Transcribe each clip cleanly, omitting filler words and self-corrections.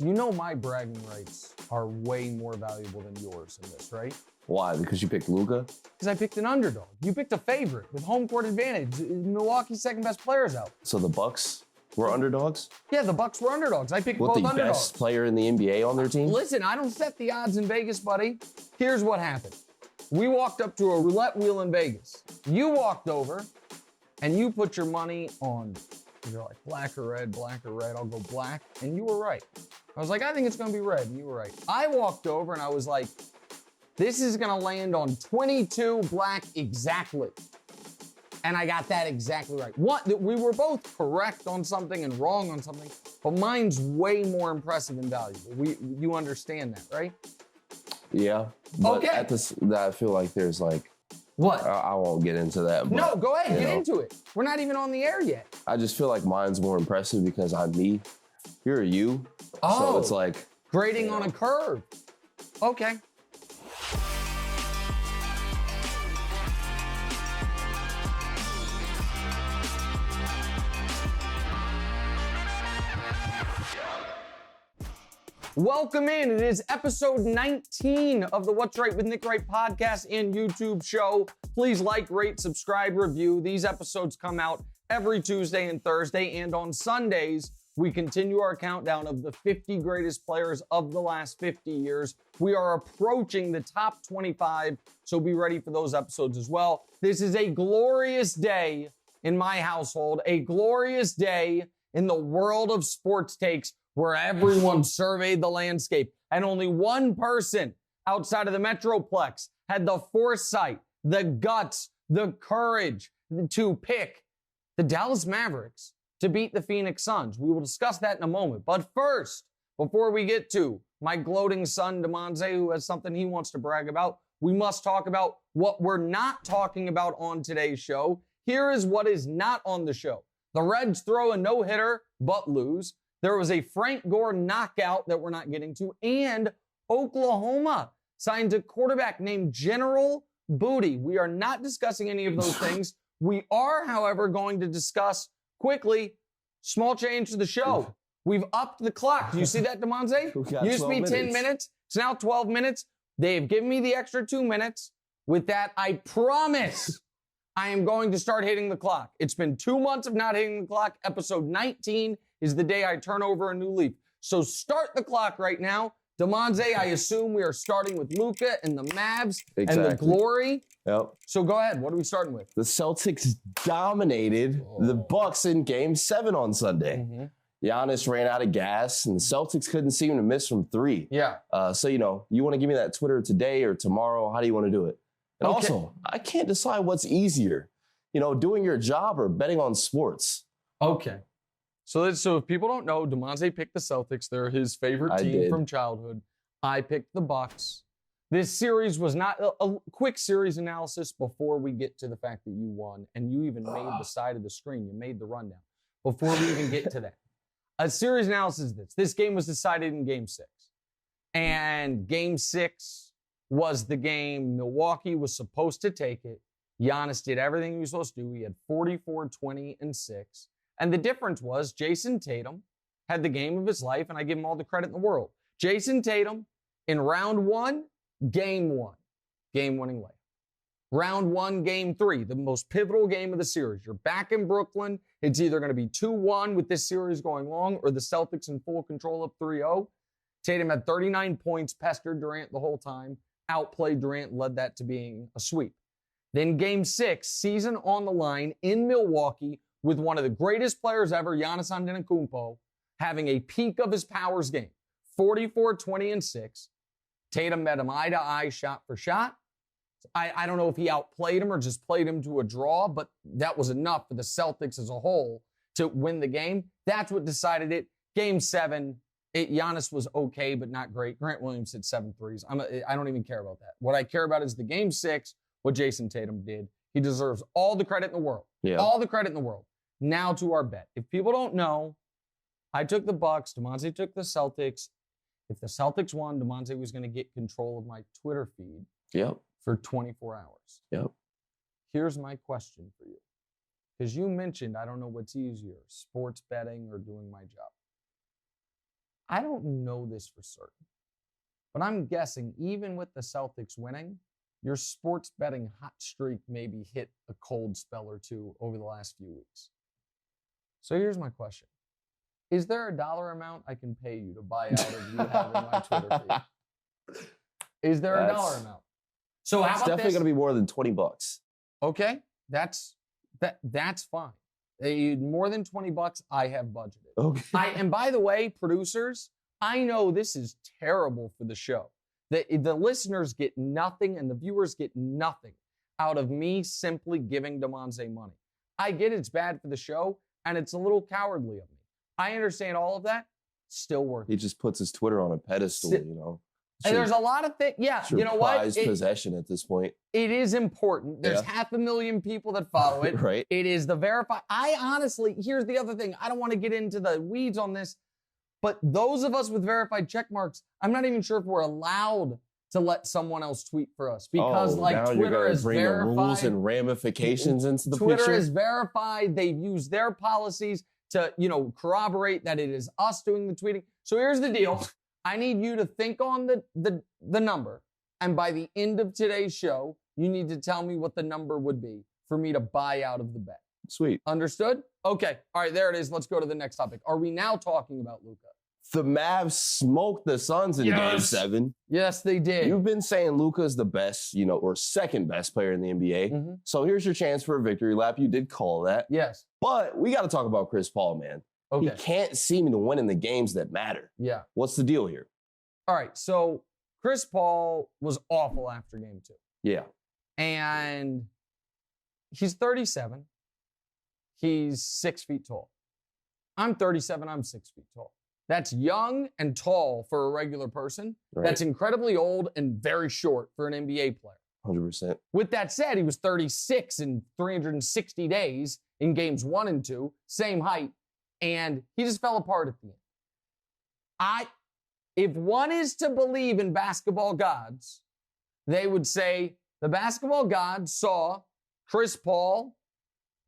You know my bragging rights are way more valuable than yours in this, right? Why? Because you picked Luka? Because I picked an underdog. You picked a favorite with home court advantage. Milwaukee's second best player's out. So the Bucks were underdogs? Yeah, the Bucks were underdogs. I picked With both the underdogs. best player in the NBA on their team? Listen, I don't set the odds in Vegas, buddy. Here's what happened. We walked up to a roulette wheel in Vegas. You walked over and you put your money on, you're like, black or red, I'll go black. And you were right. I was like, I think it's gonna be red, and you were right. I walked over and I was like, this is gonna land on 22 black exactly. And I got that exactly right. We were both correct on something and wrong on something, but mine's way more impressive and valuable. You understand that, right? Yeah. But okay. I feel like there's like, what? I won't get into that. But, no, go ahead, get into it. We're not even on the air yet. I just feel like mine's more impressive because I'm me. You're you. Oh. So it's like. Grading on a curve. Okay. Welcome in. It is episode 19 of the What's Right with Nick Wright podcast and YouTube show. Please like, rate, subscribe, review. These episodes come out every Tuesday and Thursday, and on Sundays, we continue our countdown of the 50 greatest players of the last 50 years. We are approaching the top 25, so be ready for those episodes as well. This is a glorious day in my household, a glorious day in the world of sports takes, where everyone surveyed the landscape, and only one person outside of the Metroplex had the foresight, the guts, the courage to pick the Dallas Mavericks to beat the Phoenix Suns. We will discuss that in a moment. But first, before we get to my gloating son, Damonza, who has something he wants to brag about, we must talk about what we're not talking about on today's show. Here is what is not on the show. The Reds throw a no-hitter, but lose. There was a Frank Gore knockout that we're not getting to, and Oklahoma signed a quarterback named General Booty. We are not discussing any of those things. We are, however, going to discuss quickly, small change to the show. We've upped the clock. Do you see that, Damonza? Used to be 10 minutes. It's now 12 minutes. They've given me the extra 2 minutes. With that, I promise I am going to start hitting the clock. It's been 2 months of not hitting the clock. Episode 19 is the day I turn over a new leaf. So start the clock right now. Damonza, I assume we are starting with Luka and the Mavs and the glory. Yep. So go ahead. What are we starting with? The Celtics dominated the Bucks in Game 7 on Sunday. Mm-hmm. Giannis ran out of gas, and the Celtics couldn't seem to miss from three. Yeah. So, you want to give me that Twitter today or tomorrow? How do you want to do it? And also, I can't decide what's easier, doing your job or betting on sports. Okay. So if people don't know, Damonza picked the Celtics. They're his favorite team from childhood. I picked the Bucks. This series was not a quick series analysis before we get to the fact that you won, and you even made the side of the screen. You made the rundown before we even get to that. A series analysis is this. This game was decided in Game 6. And Game 6 was the game Milwaukee was supposed to take it. Giannis did everything he was supposed to do. He had 44, 20, and 6. And the difference was Jason Tatum had the game of his life, and I give him all the credit in the world. Jason Tatum, in round 1, game 1, game-winning layup. Round 1, game 3, the most pivotal game of the series. You're back in Brooklyn. It's either going to be 2-1 with this series going long or the Celtics in full control of 3-0. Tatum had 39 points, pestered Durant the whole time, outplayed Durant, led that to being a sweep. Then game 6, season on the line in Milwaukee, with one of the greatest players ever, Giannis Antetokounmpo, having a peak of his powers game, 44, 20, and 6. Tatum met him eye to eye, shot for shot. I don't know if he outplayed him or just played him to a draw, but that was enough for the Celtics as a whole to win the game. That's what decided it. Game 7, Giannis was okay, but not great. Grant Williams hit 7 threes. I don't even care about that. What I care about is the Game 6, what Jason Tatum did. He deserves all the credit in the world. Yeah. All the credit in the world. Now to our bet. If people don't know, I took the Bucks. Damonza took the Celtics. If the Celtics won, Damonza was going to get control of my Twitter feed for 24 hours. Yep. Here's my question for you. Because you mentioned, I don't know what's easier, sports betting or doing my job. I don't know this for certain, but I'm guessing even with the Celtics winning, your sports betting hot streak maybe hit a cold spell or two over the last few weeks. So here's my question. Is there a dollar amount I can pay you to buy out of you having my Twitter feed? Is there a dollar amount? So how about this? It's definitely going to be more than $20. Okay, that's fine. More than $20, I have budgeted. Okay. And by the way, producers, I know this is terrible for the show. The listeners get nothing and the viewers get nothing out of me simply giving Damonza money. I get it's bad for the show, and it's a little cowardly of me. I understand all of that. Still worth it. He just puts his Twitter on a pedestal, And there's a lot of things. Yeah, you know what? Prized possession at this point. It is important. There's 500,000 people that follow it. Right. It is the verified. I honestly, here's the other thing. I don't want to get into the weeds on this, but those of us with verified check marks, I'm not even sure if we're allowed to let someone else tweet for us because Twitter is verified. The rules and ramifications into the Twitter picture. is verified. They've used their policies to, corroborate that it is us doing the tweeting. So here's the deal. I need you to think on the number. And by the end of today's show, you need to tell me what the number would be for me to buy out of the bet. Sweet. Understood? Okay. All right, there it is. Let's go to the next topic. Are we now talking about Luka? The Mavs smoked the Suns in Game 7. Yes, they did. You've been saying Luka is the best, or second best player in the NBA. Mm-hmm. So here's your chance for a victory lap. You did call that. Yes. But we got to talk about Chris Paul, man. Okay. He can't seem to win in the games that matter. Yeah. What's the deal here? All right. So Chris Paul was awful after Game 2. Yeah. And he's 37. He's 6 feet tall. I'm 37. I'm 6 feet tall. That's young and tall for a regular person. Right. That's incredibly old and very short for an NBA player. 100%. With that said, he was 36 in 360 days in games 1 and 2, same height, and he just fell apart at the end. If one is to believe in basketball gods, they would say the basketball gods saw Chris Paul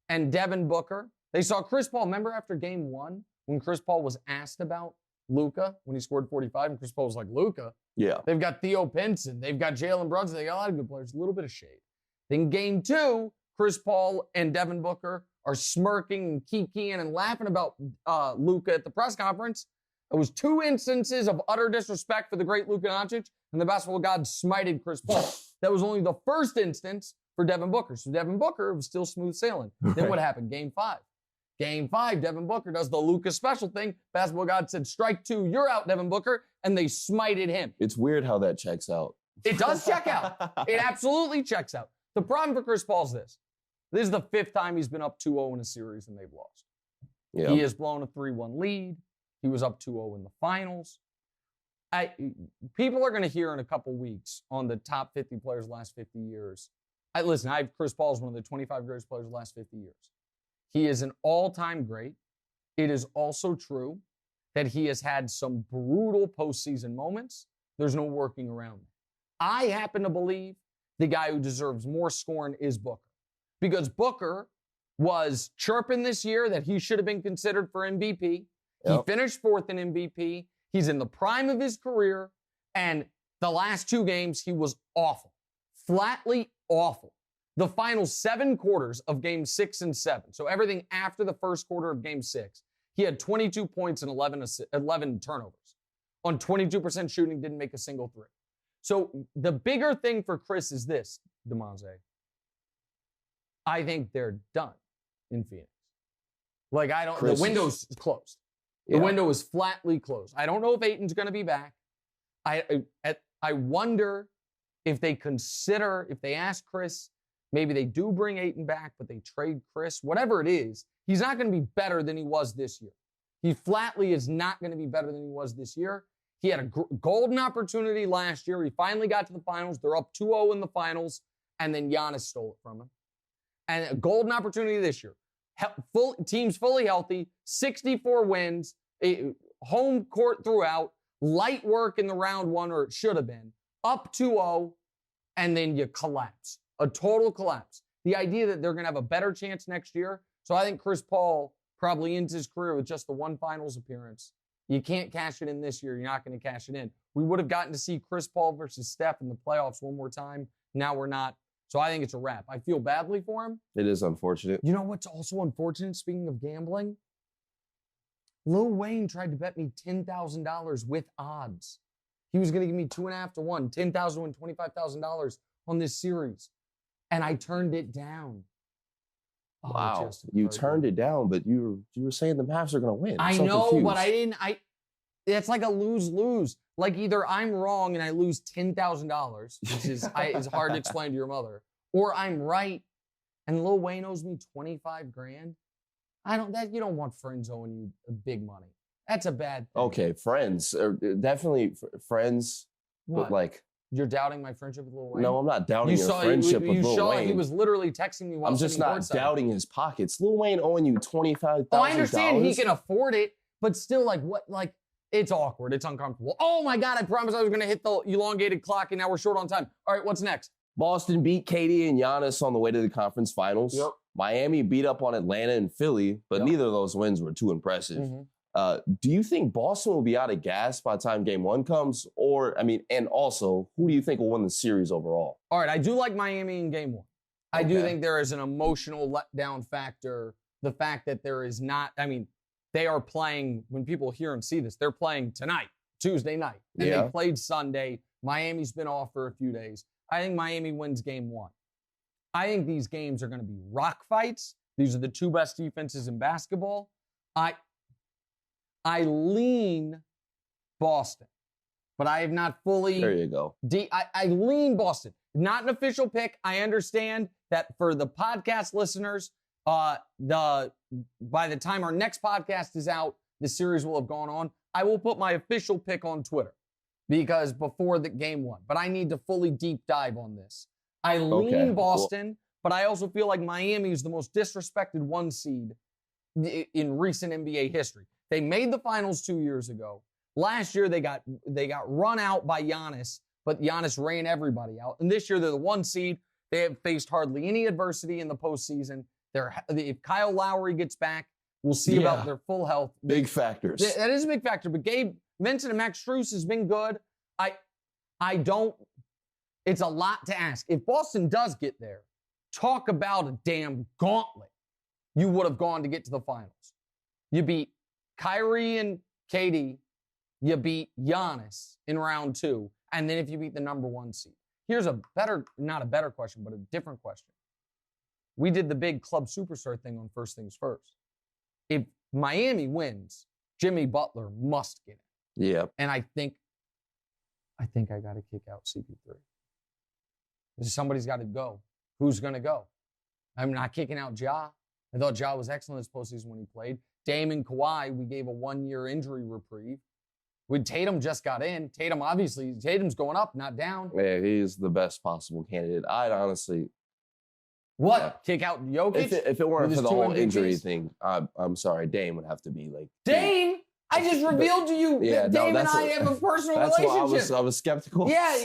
and Devin Booker. They saw Chris Paul, remember after Game 1? When Chris Paul was asked about Luka when he scored 45, and Chris Paul was like, Luka? Yeah. They've got Theo Pinson. They've got Jalen Brunson. They got a lot of good players. A little bit of shade. Then Game 2, Chris Paul and Devin Booker are smirking and kikiing and laughing about Luka at the press conference. It was 2 instances of utter disrespect for the great Luka Dončić, and the basketball god smited Chris Paul. That was only the first instance for Devin Booker. So Devin Booker was still smooth sailing. Right. Then what happened? Game 5. Game 5, Devin Booker does the Luka special thing. Basketball god said, strike 2, you're out, Devin Booker. And they smited him. It's weird how that checks out. It does check out. It absolutely checks out. The problem for Chris Paul is this. This is the 5th time he's been up 2-0 in a series and they've lost. Yeah. He has blown a 3-1 lead. He was up 2-0 in the finals. People are going to hear in a couple weeks on the top 50 players of the last 50 years. Chris Paul is one of the 25 greatest players of the last 50 years. He is an all-time great. It is also true that he has had some brutal postseason moments. There's no working around it. I happen to believe the guy who deserves more scoring is Booker. Because Booker was chirping this year that he should have been considered for MVP. Yep. He finished 4th in MVP. He's in the prime of his career. And the last 2 games, he was awful. Flatly awful. The final 7 quarters of Game 6 and 7, so everything after the first quarter of Game 6, he had 22 points and 11 turnovers. On 22% shooting, didn't make a single 3. So the bigger thing for Chris is this, Damonza. I think they're done in Phoenix. The window's closed. The window is flatly closed. I don't know if Ayton's going to be back. I wonder if they ask Chris, maybe they do bring Ayton back, but they trade Chris. Whatever it is, he's not going to be better than he was this year. He flatly is not going to be better than he was this year. He had a golden opportunity last year. He finally got to the finals. They're up 2-0 in the finals, and then Giannis stole it from him. And a golden opportunity this year. Team's fully healthy, 64 wins, home court throughout, light work in the round 1, or it should have been, up 2-0, and then you collapse. A total collapse. The idea that they're going to have a better chance next year. So I think Chris Paul probably ends his career with just the 1 finals appearance. You can't cash it in this year. You're not going to cash it in. We would have gotten to see Chris Paul versus Steph in the playoffs one more time. Now we're not. So I think it's a wrap. I feel badly for him. It is unfortunate. You know what's also unfortunate, speaking of gambling? Lil Wayne tried to bet me $10,000 with odds. He was going to give me 2.5 to 1, $10,000 to win $25,000 on this series. And I turned it down. Wow. You turned it down, but you were saying the Mavs are going to win. I know, but I didn't. It's like a lose-lose. Like either I'm wrong and I lose $10,000, which is it's hard to explain to your mother, or I'm right and Lil Wayne owes me $25,000. You don't want friends owing you big money. That's a bad thing. Okay, friends. Definitely friends. What? But like, you're doubting my friendship with Lil Wayne? No, I'm not doubting your friendship with Lil Wayne. He was literally texting me while I'm just not doubting his pockets. Lil Wayne owing you $25,000. Oh, I understand he can afford it, but still, it's awkward. It's uncomfortable. Oh my God, I promised I was going to hit the elongated clock and now we're short on time. All right, what's next? Boston beat KD and Giannis on the way to the conference finals. Yep. Miami beat up on Atlanta and Philly, but neither of those wins were too impressive. Mm-hmm. Do you think Boston will be out of gas by the time game 1 comes? And also, who do you think will win the series overall? All right, I do like Miami in game 1. I do think there is an emotional letdown factor. The fact that there is not, they are playing, when people hear and see this, they're playing tonight, Tuesday night. And they played Sunday. Miami's been off for a few days. I think Miami wins game 1. I think these games are going to be rock fights. These are the 2 best defenses in basketball. I lean Boston, but I have not fully. There you go. I lean Boston. Not an official pick. I understand that for the podcast listeners, by the time our next podcast is out, the series will have gone on. I will put my official pick on Twitter because before the game 1, but I need to fully deep dive on this. I lean Boston, but I also feel like Miami is the most disrespected 1 seed in recent NBA history. They made the finals 2 years ago. Last year, they got run out by Giannis, but Giannis ran everybody out. And this year, they're the 1 seed. They have faced hardly any adversity in the postseason. If Kyle Lowry gets back, we'll see about their full health. Big factors. That is a big factor. But Gabe Vincent and Max Strus has been good. It's a lot to ask. If Boston does get there, talk about a damn gauntlet you would have gone to get to the finals. You beat Kyrie and KD, you beat Giannis in round 2, and then if you beat the number 1 seed. Here's not a better question, but a different question. We did the big club superstar thing on First Things First. If Miami wins, Jimmy Butler must get it. Yeah. And I think I got to kick out CP3. Somebody's got to go. Who's going to go? I'm not kicking out Ja. I thought Ja was excellent this postseason when he played. Dame and Kawhi, we gave a 1-year injury reprieve. When Tatum just got in, Tatum's going up, not down. Yeah, he's the best possible candidate. I'd honestly... What? Yeah. Kick out Jokic? If it weren't for the whole injury thing, I'm sorry, Dame would have to be like... Dame? I just revealed to you that Dame and I have a personal relationship. That's why I was skeptical. Yeah,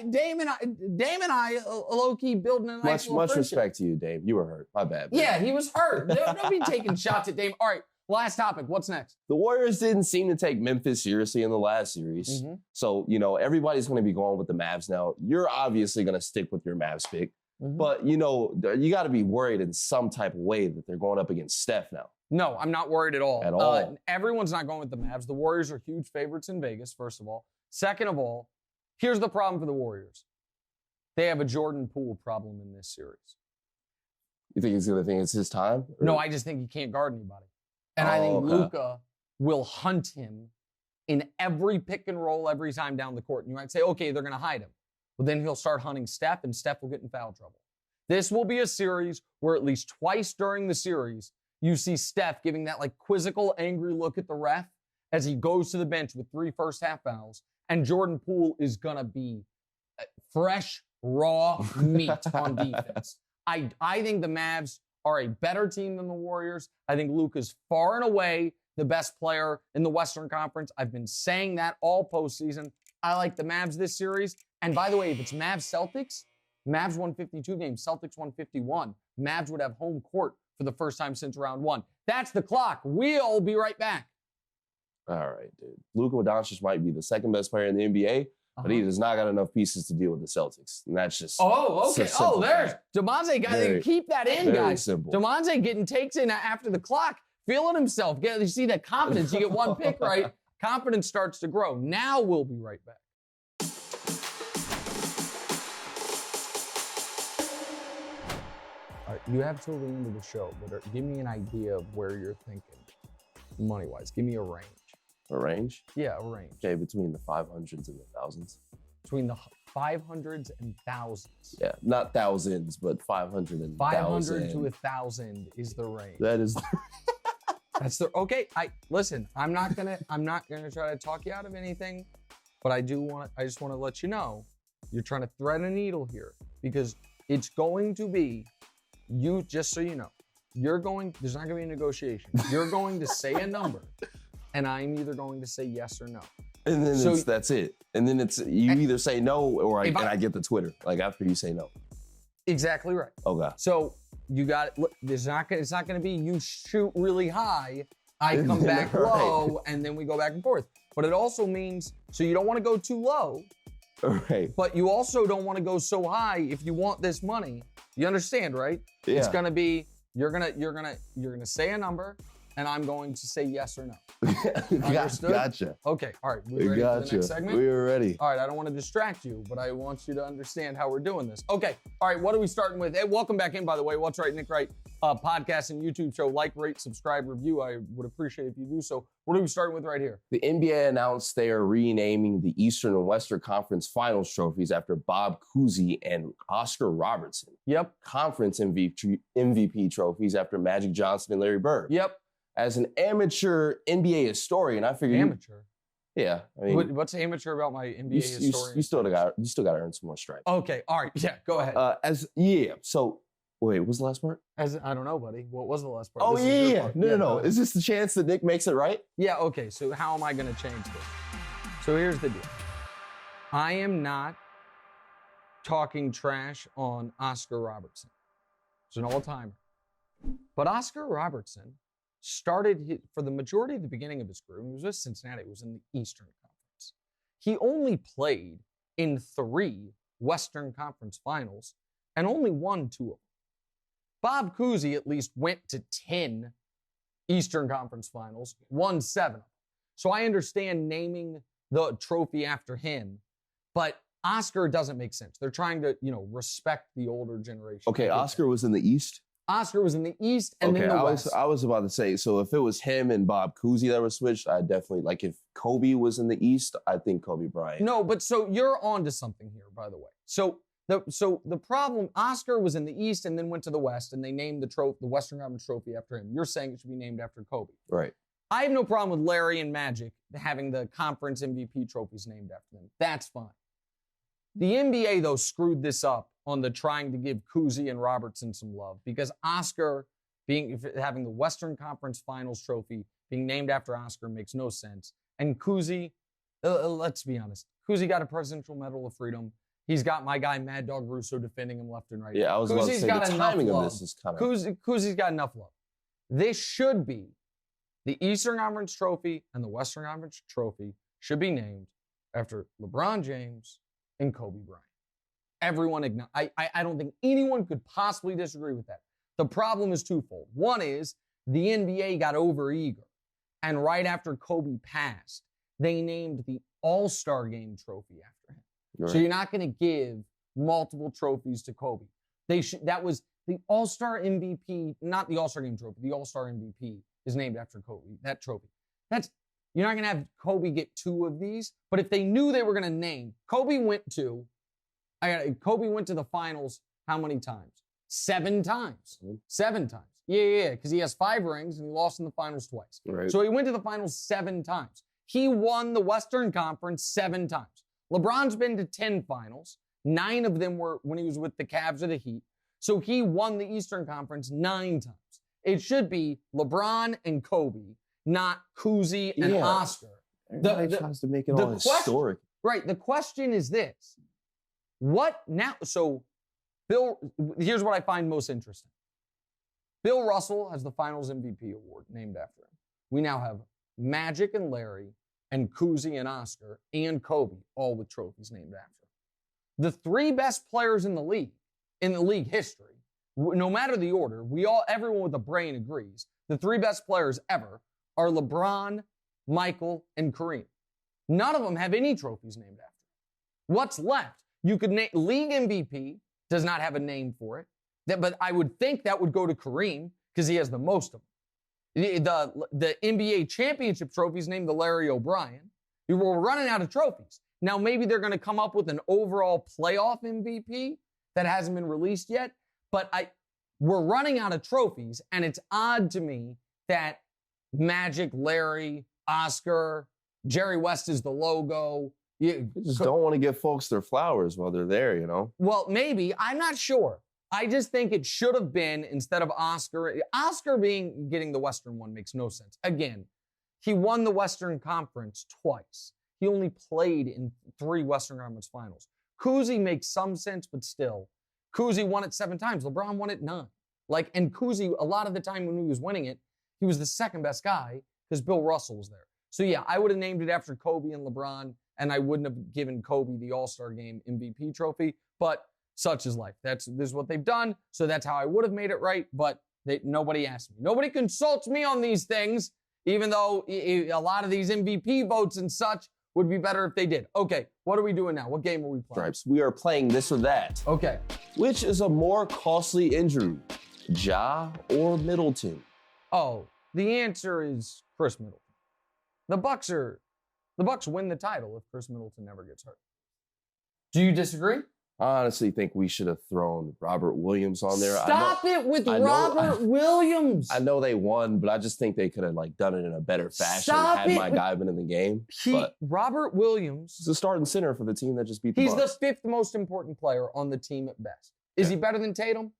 Dame and I low-key building a nice little Much respect to you, Dame. You were hurt. My bad. Yeah, he was hurt. Don't be taking shots at Dame. All right, last topic. What's next? The Warriors didn't seem to take Memphis seriously in the last series. Mm-hmm. So, everybody's going to be going with the Mavs now. You're obviously going to stick with your Mavs pick. Mm-hmm. But, you got to be worried in some type of way that they're going up against Steph now. No, I'm not worried at all. Everyone's not going with the Mavs. The Warriors are huge favorites in Vegas, first of all. Second of all, here's the problem for the Warriors. They have a Jordan Poole problem in this series. You think he's going to think it's his time? Or? No, I just think he can't guard anybody. And I think Luka will hunt him in every pick and roll every time down the court. And you might say, okay, they're going to hide him. Well, then he'll start hunting Steph, and Steph will get in foul trouble. This will be a series where at least twice during the series, you see Steph giving that quizzical, angry look at the ref as he goes to the bench with 3 first-half fouls. And Jordan Poole is going to be fresh, raw meat on defense. I think the Mavs are a better team than the Warriors. I think Luka's far and away the best player in the Western Conference. I've been saying that all postseason. I like the Mavs this series. And by the way, if it's Mavs-Celtics, Mavs won 52 games, Celtics won 51. Mavs would have home court for the first time since round 1. That's the clock. We'll be right back. All right, dude. Luka Dončić might be the second best player in the NBA, but he does not got enough pieces to deal with the Celtics. And that's just okay. There's Damonza. Got to keep that in, guys. Simple. Damonza getting takes in after the clock, feeling himself. You see that confidence. You get one pick right, confidence starts to grow. Now we'll be right back. All right, you have till the end of the show, but give me an idea of where you're thinking, money-wise. Give me a range. A range? Yeah, a range. Okay, between the 500s and the thousands. Between the 500s and thousands. Yeah, not thousands, but 500 and 500 to 1,000 is the range. That is. That's the okay. Listen. I'm not gonna try to talk you out of anything, but I just want to let you know, you're trying to thread a needle here because it's going to be you. Just so you know, there's not gonna be a negotiation. You're going to say a number, and I'm either going to say yes or no. And then that's it. And then you either say no or I get the Twitter like after you say no. Exactly right. Okay. So you got it. Look, it's not going to be you shoot really high, I come back low, and then we go back and forth. But it also means so you don't want to go too low. Right. But you also don't want to go so high if you want this money. You understand, right? Yeah. It's gonna be you're gonna say a number, and I'm going to say yes or no. Understood? Gotcha. Okay. All right. We ready for the next segment? We are ready. All right. I don't want to distract you, but I want you to understand how we're doing this. Okay. All right. What are we starting with? Hey, welcome back in, by the way. What's Right, Nick Wright podcast and YouTube show. Like, rate, subscribe, review. I would appreciate if you do so. What are we starting with right here? The NBA announced they are renaming the Eastern and Western Conference Finals trophies after Bob Cousy and Oscar Robertson. Yep. Conference MVP trophies after Magic Johnson and Larry Bird. Yep. As an amateur NBA historian, I figured amateur. Yeah, I mean, what's amateur about my NBA historian? You still got to earn some more stripes. Okay, all right, yeah, go ahead. So wait, what was the last part? I don't know, buddy. What was the last part? Oh yeah. No. Is this the chance that Nick makes it right? Yeah. Okay. So how am I going to change this? So here's the deal. I am not talking trash on Oscar Robertson. He's an all-timer, but Oscar Robertson started for the majority of the beginning of his career. He was with Cincinnati. It was in the Eastern Conference. He only played in 3 Western Conference Finals and only won 2 of them. Bob Cousy at least went to 10 Eastern Conference Finals, won 7 of them. So I understand naming the trophy after him, but Oscar doesn't make sense. They're trying to, respect the older generation. Okay, Oscar was in the East? Oscar was in the East and then the West. I was about to say, so if it was him and Bob Cousy that were switched, I definitely, like if Kobe was in the East, I think Kobe Bryant. No, but so you're on to something here, by the way. So the problem, Oscar was in the East and then went to the West and they named the Western Conference trophy after him. You're saying it should be named after Kobe. Right. I have no problem with Larry and Magic having the conference MVP trophies named after them. That's fine. The NBA, though, screwed this up on the trying to give Cousy and Robertson some love because Oscar having the Western Conference Finals trophy being named after Oscar makes no sense. And Cousy, let's be honest, Cousy got a Presidential Medal of Freedom. He's got my guy Mad Dog Russo defending him left and right. Yeah, I was about to say the timing of this is kind of... Cousy's got enough love. This should be the Eastern Conference trophy and the Western Conference trophy should be named after LeBron James and Kobe Bryant. Everyone, I don't think anyone could possibly disagree with that. The problem is twofold. One is the NBA got overeager, and right after Kobe passed, they named the All-Star Game trophy after him. Right. So you're not going to give multiple trophies to Kobe. That was the All-Star MVP, not the All-Star Game trophy. The All-Star MVP is named after Kobe. That trophy. You're not going to have Kobe get 2 of these, but if they knew they were going to name, Kobe went to the finals how many times? 7 times. 7 times. Yeah, because he has 5 rings and he lost in the finals twice. Right. So he went to the finals 7 times. He won the Western Conference 7 times. LeBron's been to 10 finals. 9 of them were when he was with the Cavs or the Heat. So he won the Eastern Conference 9 times. It should be LeBron and Kobe, not Cousy and Oscar. Everybody tries to make it all historic. Right. The question is this. What now? So, here's what I find most interesting. Bill Russell has the Finals MVP award named after him. We now have Magic and Larry and Cousy and Oscar and Kobe, all with trophies named after. The three best players in the league history, no matter the order, everyone with a brain agrees, the three best players ever are LeBron, Michael, and Kareem. None of them have any trophies named after. What's left? You could name league MVP, does not have a name for it, but I would think that would go to Kareem because he has the most of them. The NBA championship trophies named the Larry O'Brien. We're running out of trophies. Now, maybe they're going to come up with an overall playoff MVP that hasn't been released yet, but we're running out of trophies, and it's odd to me that Magic, Larry, Oscar, Jerry West is the logo. You just don't want to give folks their flowers while they're there, you know? Well, maybe. I'm not sure. I just think it should have been, instead of Oscar getting the Western one makes no sense. Again, he won the Western Conference twice. He only played in 3 Western Conference finals. Cousy makes some sense, but still. Cousy won it 7 times. LeBron won it 9. And Cousy, a lot of the time when he was winning it, he was the second best guy because Bill Russell was there. So yeah, I would have named it after Kobe and LeBron, and I wouldn't have given Kobe the All-Star Game MVP trophy, but such is life. This is what they've done, so that's how I would have made it right, but nobody asked me. Nobody consults me on these things, even though a lot of these MVP votes and such would be better if they did. Okay, what are we doing now? What game are we playing? Stripes, we are playing this or that. Okay. Which is a more costly injury, Ja or Middleton? Oh, the answer is Chris Middleton. The Bucks win the title if Chris Middleton never gets hurt. Do you disagree? I honestly think we should have thrown Robert Williams on there. Stop it with Robert Williams. I know they won, but I just think they could have done it in a better fashion had my guy been in the game. Robert Williams is the starting center for the team that just beat the Bucks. He's the 5th most important player on the team at best. Is he better than Tatum?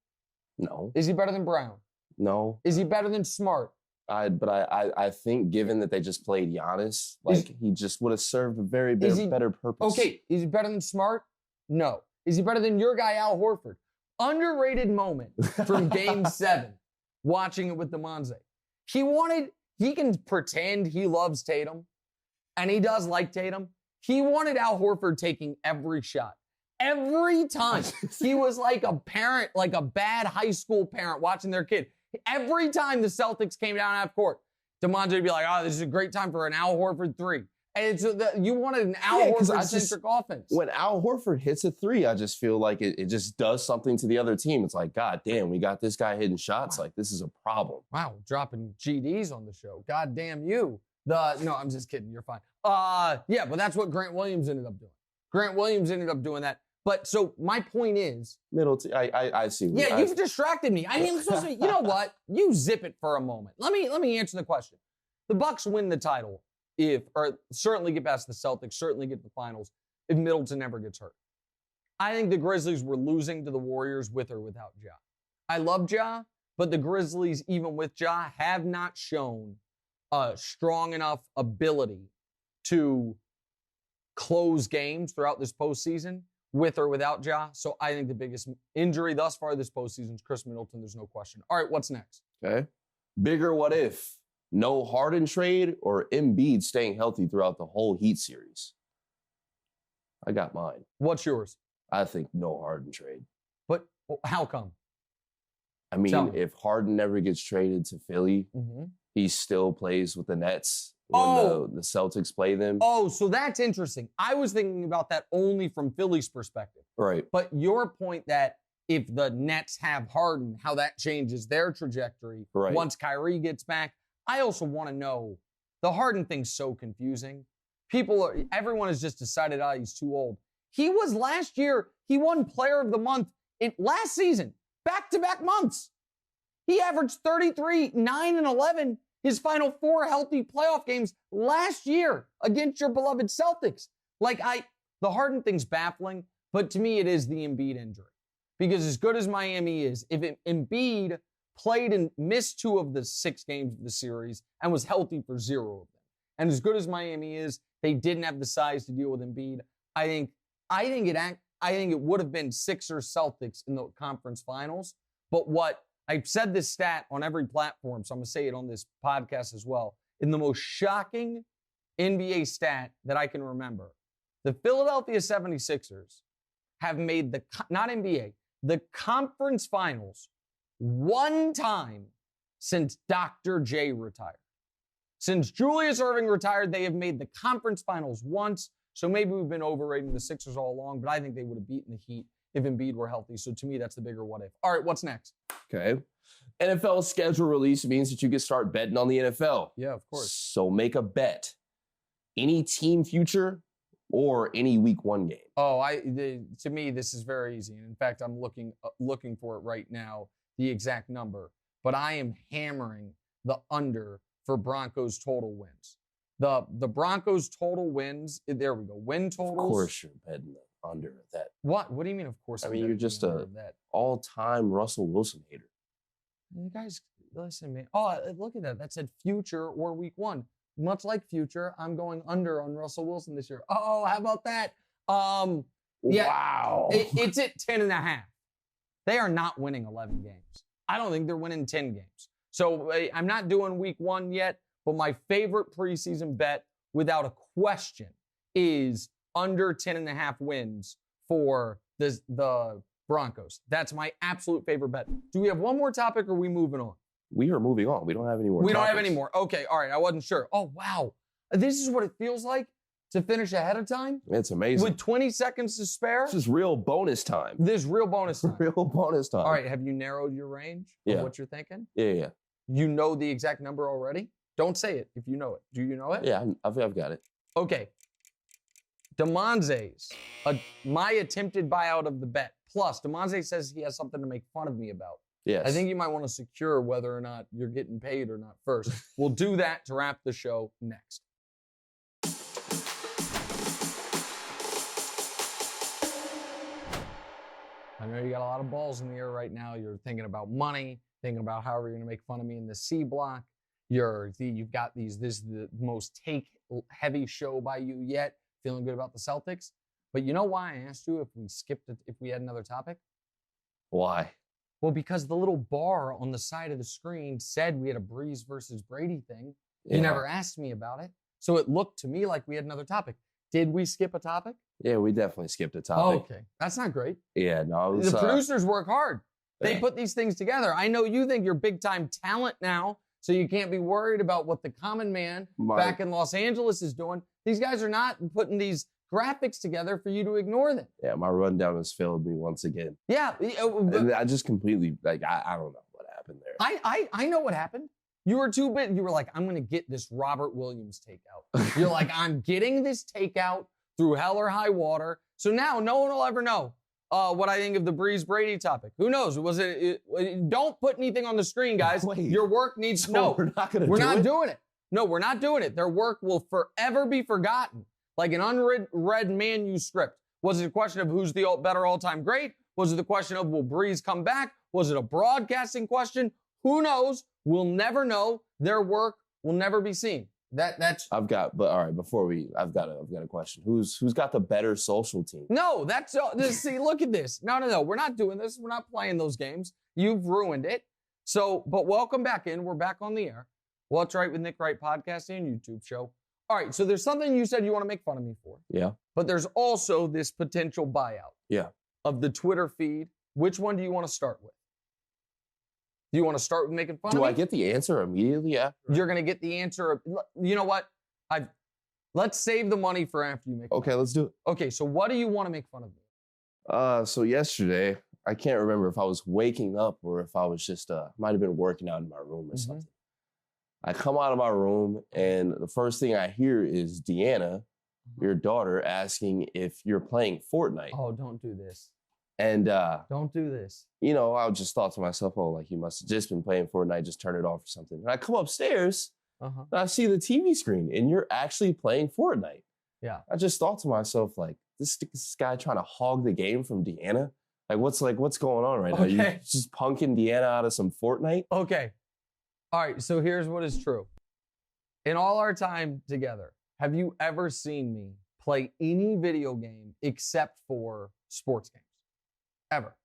No. Is he better than Brown? No. Is he better than Smart? I think given that they just played Giannis, he just would have served a very better purpose. Okay, is he better than Smart? No. Is he better than your guy, Al Horford? Underrated moment from Game 7, watching it with Damonza. He can pretend he loves Tatum, and he does like Tatum. He wanted Al Horford taking every shot. Every time. He was like a parent, like a bad high school parent watching their kid. Every time the Celtics came down half court, Damonza would be like, oh, this is a great time for an Al Horford 3. And you wanted an Al Horford-centric offense. When Al Horford hits a 3, I just feel like it just does something to the other team. It's like, God damn, we got this guy hitting shots. Wow. Like, this is a problem. Wow, dropping GDs on the show. God damn you. No, I'm just kidding. You're fine. Yeah, but that's what Grant Williams ended up doing. Grant Williams ended up doing that. But so my point is, Middleton, I see. Yeah, you've distracted me. I mean, I'm supposed to. You know what? You zip it for a moment. Let me answer the question. The Bucks win the title or certainly get past the Celtics, certainly get to the finals if Middleton never gets hurt. I think the Grizzlies were losing to the Warriors with or without Ja. I love Ja, but the Grizzlies, even with Ja, have not shown a strong enough ability to close games throughout this postseason with or without Ja. So I think the biggest injury thus far this postseason is Chris Middleton. There's no question. All right, what's next? Okay. Bigger what if? No Harden trade or Embiid staying healthy throughout the whole Heat series? I got mine. What's yours? I think no Harden trade. But how come? I mean, if Harden never gets traded to Philly, he still plays with the Nets when the Celtics play them. Oh, so that's interesting. I was thinking about that only from Philly's perspective. Right. But your point that if the Nets have Harden, how that changes their trajectory once Kyrie gets back. I also want to know, the Harden thing's so confusing. Everyone has just decided, he's too old. He was last year, he won Player of the Month last season, back-to-back months. He averaged 33, 9, and 11 his final 4 healthy playoff games last year against your beloved Celtics. The Harden thing's baffling, but to me it is the Embiid injury. Because as good as Miami is, if Embiid played and missed 2 of the 6 games of the series and was healthy for 0 of them, and as good as Miami is, they didn't have the size to deal with Embiid. I think it would have been Sixers Celtics in the conference finals. But I've said this stat on every platform, so I'm going to say it on this podcast as well, in the most shocking NBA stat that I can remember. The Philadelphia 76ers have made not NBA, the conference finals one time since Dr. J retired. Since Julius Erving retired, they have made the conference finals once. So maybe we've been overrating the Sixers all along, but I think they would have beaten the Heat if Embiid were healthy. So to me, that's the bigger what if. All right, what's next? Okay. NFL schedule release means that you can start betting on the NFL. Yeah, of course. So make a bet. Any team future or any week 1 game. Oh, to me, this is very easy. And in fact, I'm looking for it right now, the exact number. But I am hammering the under for Broncos total wins. The Broncos total wins, there we go, win totals. Of course you're betting the under that. What? What do you mean, of course? I mean, you're just a all-time Russell Wilson hater. You guys, listen, man. Oh, look at that. That said future or week 1. Much like future, I'm going under on Russell Wilson this year. Oh, how about that? Yeah, wow. It's at 10.5. They are not winning 11 games. I don't think they're winning 10 games. So I'm not doing week 1 yet, but my favorite preseason bet, without a question, is under 10.5 wins for the Broncos. That's my absolute favorite bet. Do we have one more topic or are we moving on? We are moving on. We don't have any more We topics. don't have any more. Okay, all right. I wasn't sure. Oh, wow. This is what it feels like to finish ahead of time? It's amazing. With 20 seconds to spare? This is real bonus time. This is real bonus time. Real bonus time. All right, have you narrowed your range of what you're thinking? Yeah. You know the exact number already? Don't say it if you know it. Do you know it? Yeah, I've got it. Okay. Damonza's, my attempted buyout of the bet. Plus, Damonza says he has something to make fun of me about. Yes. I think you might want to secure whether or not you're getting paid or not first. We'll do that to wrap the show next. I know you got a lot of balls in the air right now. You're thinking about money, thinking about how you're going to make fun of me in the C block. You've got this is the most take-heavy show by you yet. Feeling good about the Celtics. But you know why I asked you if we had another topic? Why? Well, because the little bar on the side of the screen said we had a Breeze versus Brady thing. You never asked me about it. So it looked to me like we had another topic. Did we skip a topic? Yeah, we definitely skipped a topic. Oh, okay. That's not great. Yeah, no. The producers work hard. They put these things together. I know you think you're big-time talent now, so you can't be worried about what the common man back in Los Angeles is doing. These guys are not putting these graphics together for you to ignore them. Yeah, my rundown has failed me once again. Yeah. I just completely, I don't know what happened there. I know what happened. You were too big. You were like, I'm going to get this Robert Williams takeout. You're like, I'm getting this takeout through hell or high water. So now no one will ever know what I think of the Breeze Brady topic. Who knows? Don't put anything on the screen, guys. Wait. Your work needs to know. We're not going to We're not doing it. No, we're not doing it. Their work will forever be forgotten. Like an unread manuscript. Was it a question of who's the better all-time great? Was it the question of will Breeze come back? Was it a broadcasting question? Who knows? We'll never know. Their work will never be seen. That's. All right. I've got a question. Who's got the better social team? No, see. Look at this. No. We're not doing this. We're not playing those games. You've ruined it. So, but welcome back in. We're back on the air. What's Right with Nick Wright podcast and YouTube show. All right, so there's something you said you want to make fun of me for. Yeah. But there's also this potential buyout. Yeah. Of the Twitter feed. Which one do you want to start with? Do you want to start with making fun of me? Do I get the answer immediately after? You're going to get the answer. You know what? Let's save the money for after you make fun. Okay, let's do it. Okay, so what do you want to make fun of me? So yesterday, I can't remember if I was waking up or if I was just, might have been working out in my room or something. I come out of my room and the first thing I hear is Deanna, your daughter, asking if you're playing Fortnite. Oh, don't do this. And don't do this. You know, I just thought to myself, oh, like you must have just been playing Fortnite, just turn it off or something. And I come upstairs and I see the TV screen and you're actually playing Fortnite. Yeah. I just thought to myself, like, this guy trying to hog the game from Deanna? Like, what's going on right now? You just punking Deanna out of some Fortnite? Okay. All right, so here's what is true. In all our time together, have you ever seen me play any video game except for sports games? Ever?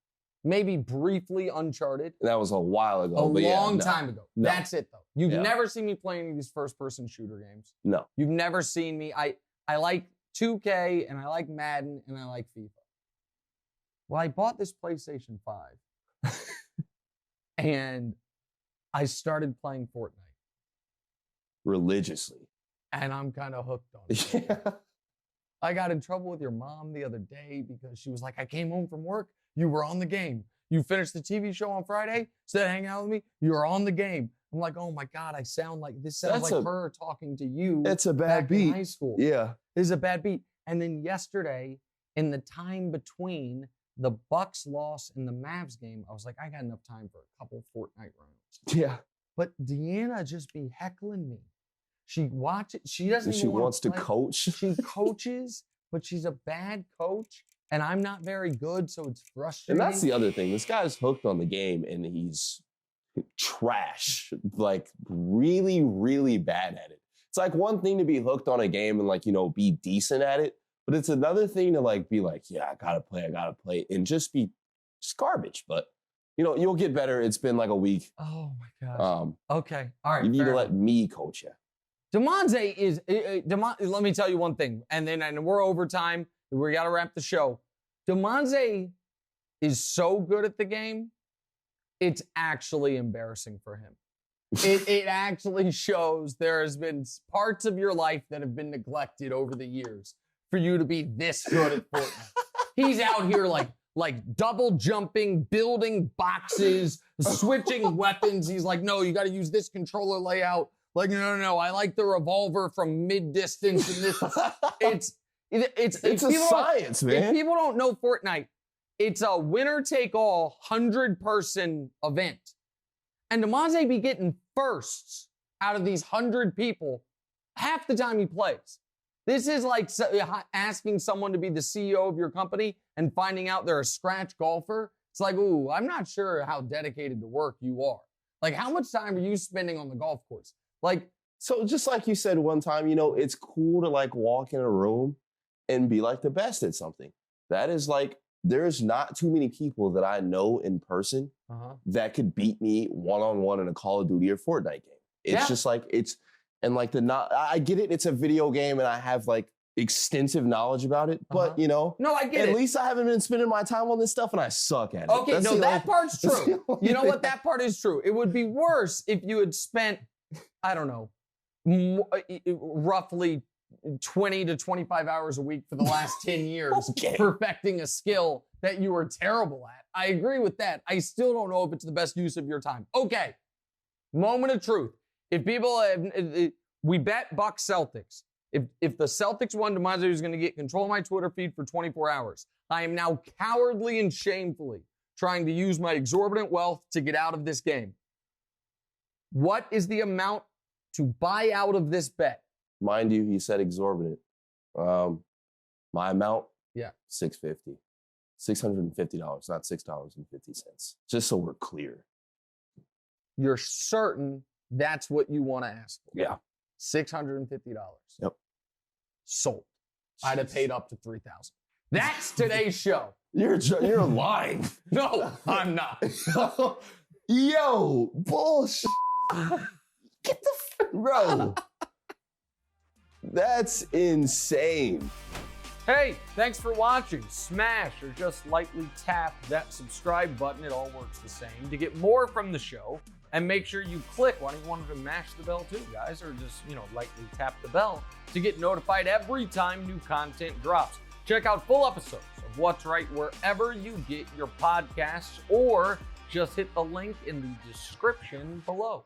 maybe briefly Uncharted. That was a while ago. A long time ago. No. That's it, though. You've never seen me playing these first-person shooter games. No. You've never seen me. I like 2K, and I like Madden, and I like FIFA. Well, I bought this PlayStation 5, and I started playing Fortnite. Religiously. And I'm kind of hooked on it. Yeah. I got in trouble with your mom the other day because she was like, I came home from work. You were on the game. You finished the TV show on Friday, instead of hanging out with me, you were on the game. I'm like, oh my God, this sounds like her talking to you. It's a bad beat. In high school. Yeah. This is a bad beat. And then yesterday, in the time between the Bucks loss and the Mavs game, I was like, I got enough time for a couple Fortnite rounds. Yeah. But Deanna just be heckling me. She watches. She doesn't. She wants to coach. She coaches, but she's a bad coach, and I'm not very good, so it's frustrating. And that's the other thing. This guy's hooked on the game, and he's trash. Like really, really bad at it. It's like one thing to be hooked on a game and be decent at it, but it's another thing to be like, yeah, I gotta play, and just be garbage. But you'll get better. It's been like a week. Oh my gosh. Okay. All right. You need to let me coach you. Damonza is, let me tell you one thing, and we're overtime. We got to wrap the show. Damonza is so good at the game, it's actually embarrassing for him. It actually shows there has been parts of your life that have been neglected over the years for you to be this good at Fortnite. He's out here like double jumping, building boxes, switching weapons. He's like, no, you got to use this controller layout. Like, no, I like the revolver from mid-distance. And this, it's a science, man. If people don't know Fortnite, it's a winner-take-all 100-person event. And Damonza be getting firsts out of these 100 people half the time he plays. This is like asking someone to be the CEO of your company and finding out they're a scratch golfer. It's like, ooh, I'm not sure how dedicated to work you are. Like, how much time are you spending on the golf course? So just like you said one time, it's cool to walk in a room and be the best at something. That is there's not too many people that I know in person that could beat me one-on-one in a Call of Duty or Fortnite game. It's just I get it. It's a video game and I have extensive knowledge about it, but no, I get it. At least I haven't been spending my time on this stuff and I suck at it. Okay, that part's true. You know what? That part is true. It would be worse if you had spent, I don't know, roughly 20 to 25 hours a week for the last 10 years perfecting a skill that you were terrible at. I agree with that. I still don't know if it's the best use of your time. Okay, moment of truth. If people we bet Bucks Celtics. If the Celtics won, Damonza was going to get control of my Twitter feed for 24 hours. I am now cowardly and shamefully trying to use my exorbitant wealth to get out of this game. What is the amount to buy out of this bet? Mind you, he said exorbitant. My amount? Yeah. $650. $650, not $6.50. Just so we're clear. You're certain that's what you want to ask for? Yeah. $650. Yep. Sold. I'd have paid up to $3,000. That's today's show. You're lying. No, I'm not. Yo, bullshit. Get the bro. That's insane. Hey, thanks for watching. Smash or just lightly tap that subscribe button. It all works the same. To get more from the show, and make sure you click. Why don't you want to mash the bell too, guys? Or just, lightly tap the bell to get notified every time new content drops. Check out full episodes of What's Right wherever you get your podcasts, or just hit the link in the description below.